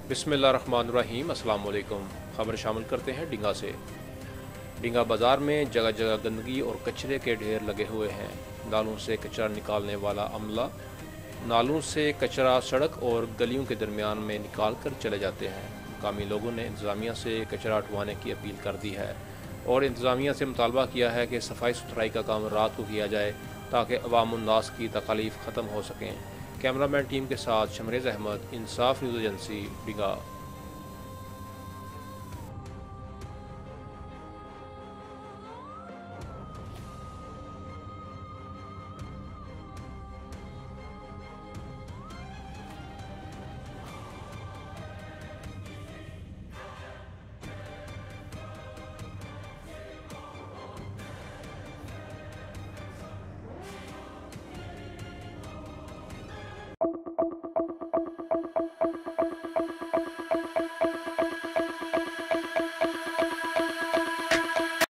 बिस्मिल्लाहिर्रहमानिर्रहीम। अस्सलाम वालेकुम। ख़बर शामिल करते हैं डींगा से। डींगा बाज़ार में जगह जगह गंदगी और कचरे के ढेर लगे हुए हैं। नालों से कचरा निकालने वाला अमला नालों से कचरा सड़क और गलियों के दरमियान में निकाल कर चले जाते हैं। मुकामी लोगों ने इंतज़ामिया से कचरा उठवाने की अपील कर दी है और इंतज़ामिया से मुतालबा किया है कि सफाई सुथराई का काम रात को किया जाए ताकि अवामुन्नास की तकलीफ़ ख़त्म हो सकें। कैमरामैन टीम के साथ शमरेज़ अहमद, इंसाफ न्यूज़ एजेंसी, डींगा।